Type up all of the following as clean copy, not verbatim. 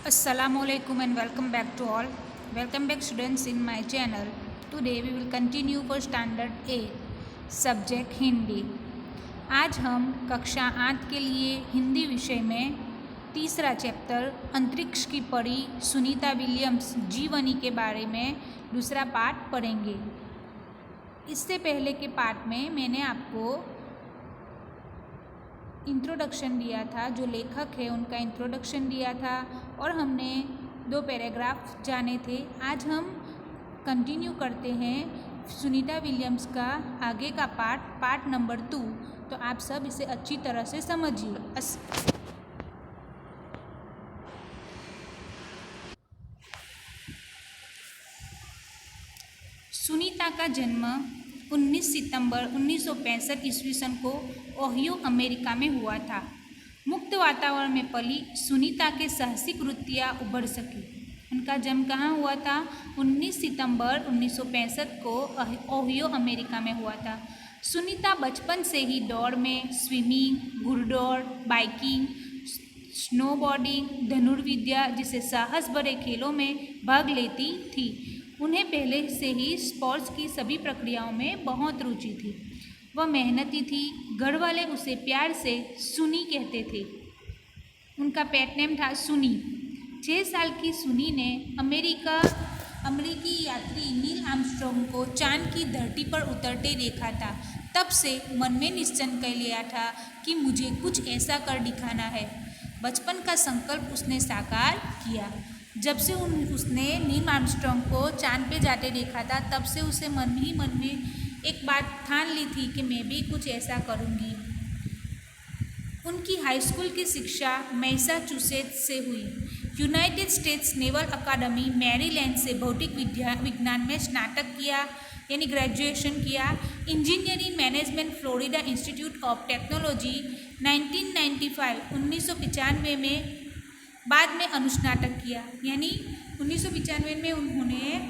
Assalamualaikum and welcome back to all. Welcome back students in my channel. Today we will continue for standard 8 subject Hindi. आज हम कक्षा 8 के लिए हिंदी विषय में तीसरा चैप्टर अंतरिक्ष की परी सुनीता विलियम्स जीवनी के बारे में दूसरा पार्ट पढ़ेंगे। इससे पहले के पार्ट में मैंने आपको इंट्रोडक्शन दिया था, जो लेखक है उनका इंट्रोडक्शन दिया था और हमने 2 पैराग्राफ जाने थे। आज हम कंटिन्यू करते हैं सुनीता विलियम्स का आगे का पार्ट नंबर 2। तो आप सब इसे अच्छी तरह से समझिए। सुनीता का जन्म 19 सितंबर 1965 ईस्वी सन को ओहियो अमेरिका में हुआ था। मुक्त वातावरण में पली सुनीता के साहसिक वृत्तियाँ उभर सकी। उनका जन्म कहाँ हुआ था? 19 सितंबर 1965 को ओहियो अमेरिका में हुआ था। सुनीता बचपन से ही दौड़ में, स्विमिंग, घुड़दौड़, बाइकिंग, स्नोबोर्डिंग, धनुर्विद्या जैसे साहस भरे खेलों में भाग लेती थी। उन्हें पहले से ही स्पोर्ट्स की सभी प्रक्रियाओं में बहुत रुचि थी। वह मेहनती थी। घर वाले उसे प्यार से सुनी कहते थे। उनका पेट नेम था सुनी। 6 साल की सुनी ने अमेरिकी यात्री नील आर्मस्ट्रॉन्ग को चांद की धरती पर उतरते देखा था। तब से मन में निश्चय कर लिया था कि मुझे कुछ ऐसा कर दिखाना है। बचपन का संकल्प उसने साकार किया। जब से उसने नील आर्मस्ट्रॉन्ग को चांद पे जाते देखा था, तब से उसे मन ही मन में एक बात ठान ली थी कि मैं भी कुछ ऐसा करूँगी। उनकी हाई स्कूल की शिक्षा मैसाचुसेट्स से हुई। यूनाइटेड स्टेट्स नेवल अकादमी मैरीलैंड से भौतिक विज्ञान में स्नातक किया, यानी ग्रेजुएशन किया। Engineering management Florida institute of technology 1995 में बाद में अनुस्नातक किया, यानी 1995 में उन्होंने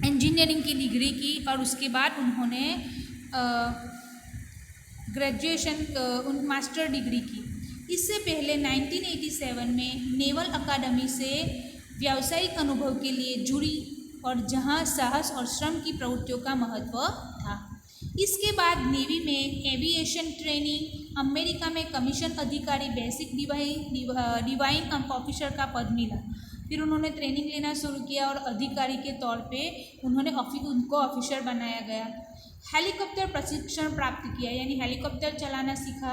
इंजीनियरिंग की डिग्री की और उसके बाद उन्होंने ग्रेजुएशन मास्टर डिग्री की। इससे पहले 1987 में नेवल अकादमी से व्यावसायिक अनुभव के लिए जुड़ी और जहां साहस और श्रम की प्रवृत्तियों का महत्व था। इसके बाद नेवी में एविएशन ट्रेनिंग, अमेरिका में कमीशन अधिकारी बेसिक डिवाइन ऑफिसर का पद मिला। फिर उन्होंने ट्रेनिंग लेना शुरू किया और अधिकारी के तौर पे उनको ऑफिसर बनाया गया। हेलीकॉप्टर प्रशिक्षण प्राप्त किया, यानी हेलीकॉप्टर चलाना सीखा।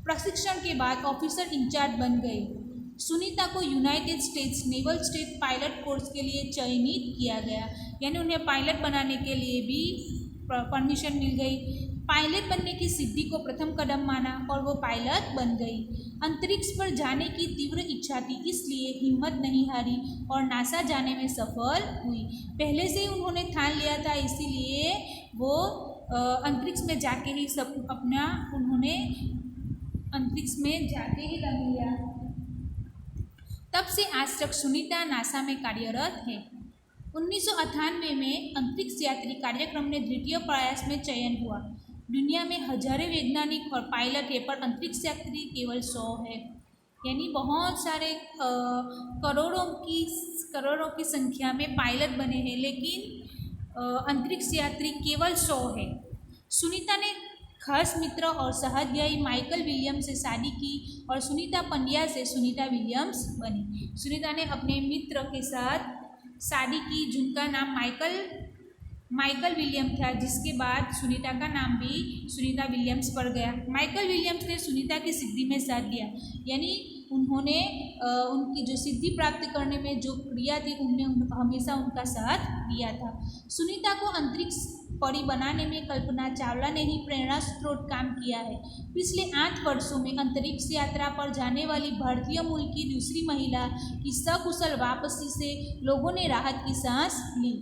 प्रशिक्षण के बाद ऑफिसर इंचार्ज बन गए। सुनीता को United states naval state pilot course के लिए चयनित किया गया, यानी उन्हें पायलट बनाने के लिए भी परमिशन मिल गई। पायलट बनने की सिद्धि को प्रथम कदम माना और वो पायलट बन गई। अंतरिक्ष पर जाने की तीव्र इच्छा थी, इसलिए हिम्मत नहीं हारी और नासा जाने में सफल हुई। पहले से ही उन्होंने ठान लिया था, इसीलिए वो अंतरिक्ष में जाके ही उन्होंने अंतरिक्ष में जाके ही लग लिया। तब से आज तक सुनीता नासा में कार्यरत है। 1998 में अंतरिक्ष यात्री कार्यक्रम ने द्वितीय प्रयास में चयन हुआ। दुनिया में हजारों वैज्ञानिक और पायलट है, पर अंतरिक्ष यात्री केवल 100 है, यानी बहुत सारे करोड़ों की संख्या में पायलट बने हैं, लेकिन अंतरिक्ष यात्री केवल 100 है। सुनीता ने खास मित्र और सहाध्यायी माइकल विलियम्स से शादी की और सुनीता पंड्या से सुनीता विलियम्स बनी। सुनीता ने अपने मित्र के साथ शादी की, जिनका नाम माइकल विलियम था, जिसके बाद सुनीता का नाम भी सुनीता विलियम्स पड़ गया। माइकल विलियम्स ने सुनीता की सिद्धि में साथ दिया, यानी उन्होंने उनकी जो सिद्धि प्राप्त करने में जो क्रिया थी, उनमें हमेशा उनका साथ दिया था। सुनीता को अंतरिक्ष परी बनाने में कल्पना चावला ने ही प्रेरणा स्रोत काम किया है। पिछले 8 वर्षों में अंतरिक्ष यात्रा पर जाने वाली भारतीय मूल की दूसरी महिला की सकुशल वापसी से लोगों ने राहत की सांस ली।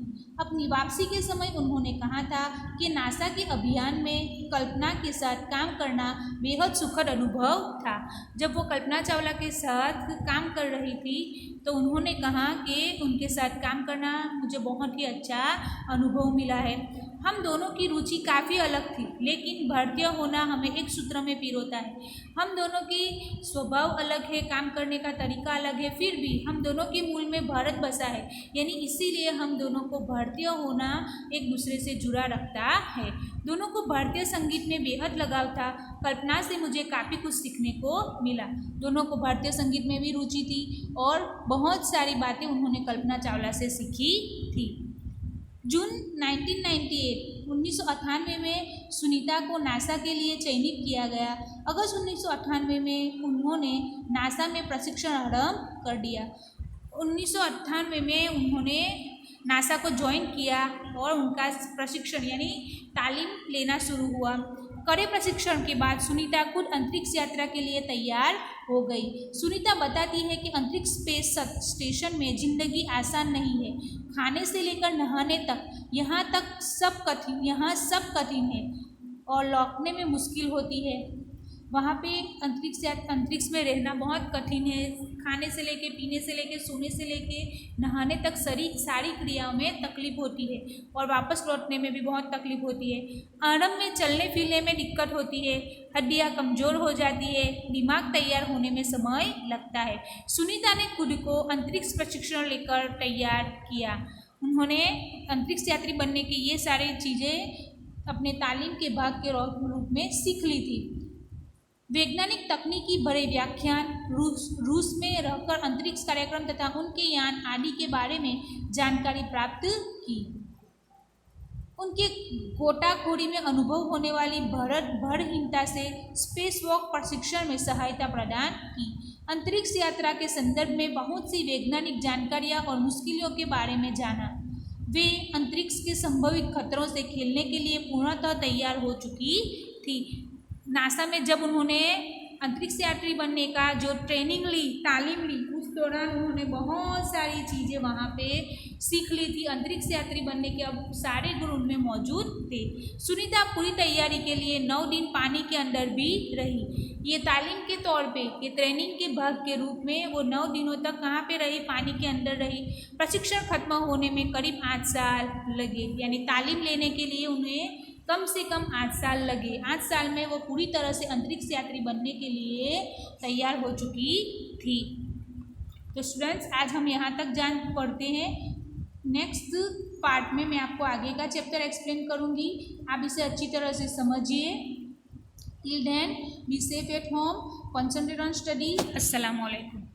अपनी वापसी के समय उन्होंने कहा था कि नासा के अभियान में कल्पना के साथ काम करना बेहद सुखद अनुभव था। जब वो कल्पना चावला के साथ काम कर रही थी, तो उन्होंने कहा कि उनके साथ काम करना मुझे बहुत ही अच्छा अनुभव मिला है। हम दोनों की रुचि काफ़ी अलग थी, लेकिन भारतीय होना हमें एक सूत्र में पिरोता है। हम दोनों की स्वभाव अलग है, काम करने का तरीका अलग है, फिर भी हम दोनों के मूल में भारत बसा है, यानी इसीलिए हम दोनों को भारतीय होना एक दूसरे से जुड़ा रखता है। दोनों को भारतीय संगीत में बेहद लगाव था। कल्पना से मुझे काफ़ी कुछ सीखने को मिला। दोनों को भारतीय संगीत में भी रुचि थी और बहुत सारी बातें उन्होंने कल्पना चावला से सीखी थी। जून 1998 में सुनीता को नासा के लिए चयनित किया गया। अगस्त 1998 में उन्होंने नासा में प्रशिक्षण आरंभ कर दिया। 1998 में उन्होंने नासा को ज्वाइन किया और उनका प्रशिक्षण यानी तालीम लेना शुरू हुआ। कड़े प्रशिक्षण के बाद सुनीता खुद अंतरिक्ष यात्रा के लिए तैयार हो गई। सुनीता बताती है कि अंतरिक्ष स्पेस स्टेशन में जिंदगी आसान नहीं है। खाने से लेकर नहाने तक यहाँ सब कठिन है और लौटने में मुश्किल होती है। वहाँ पे अंतरिक्ष में रहना बहुत कठिन है। खाने से लेके, पीने से लेके, सोने से लेके नहाने तक सारी क्रियाओं में तकलीफ होती है और वापस लौटने में भी बहुत तकलीफ होती है। आरंभ में चलने फिरने में दिक्कत होती है, हड्डियाँ कमज़ोर हो जाती है, दिमाग तैयार होने में समय लगता है। सुनीता ने खुद को अंतरिक्ष प्रशिक्षण लेकर तैयार किया। उन्होंने अंतरिक्ष यात्री बनने की ये सारी चीज़ें अपने तालीम के भाग के रूप में सीख ली थी। वैज्ञानिक तकनीकी बड़े व्याख्यान, रूस में रहकर अंतरिक्ष कार्यक्रम तथा उनके यान आदि के बारे में जानकारी प्राप्त की। उनके गोताखोरी में अनुभव होने वाली भरहीनता से स्पेस वॉक प्रशिक्षण में सहायता प्रदान की। अंतरिक्ष यात्रा के संदर्भ में बहुत सी वैज्ञानिक जानकारियाँ और मुश्किलों के बारे में जाना। वे अंतरिक्ष के संभावित खतरों से खेलने के लिए पूर्णतः तैयार हो चुकी थी। नासा में जब उन्होंने अंतरिक्ष यात्री बनने का जो तालीम ली, उस दौरान उन्होंने बहुत सारी चीज़ें वहाँ पे सीख ली थी। अंतरिक्ष यात्री बनने के अब सारे गुण उनमें मौजूद थे। सुनीता पूरी तैयारी के लिए 9 दिन पानी के अंदर भी रही। ये तालीम के तौर पे, ये ट्रेनिंग के भाग के रूप में वो 9 दिनों तक कहाँ पे रही? पानी के अंदर रही। प्रशिक्षण खत्म होने में करीब 8 साल लगे, यानी तालीम लेने के लिए उन्हें कम से कम 8 साल लगे। 8 साल में वो पूरी तरह से अंतरिक्ष यात्री बनने के लिए तैयार हो चुकी थी। तो स्टूडेंट्स, आज हम यहाँ तक जान पढ़ते हैं। नेक्स्ट पार्ट में मैं आपको आगे का चैप्टर एक्सप्लेन करूँगी। आप इसे अच्छी तरह से समझिए। Till then be safe at home, concentrate on study. अस्सलाम वालेकुम।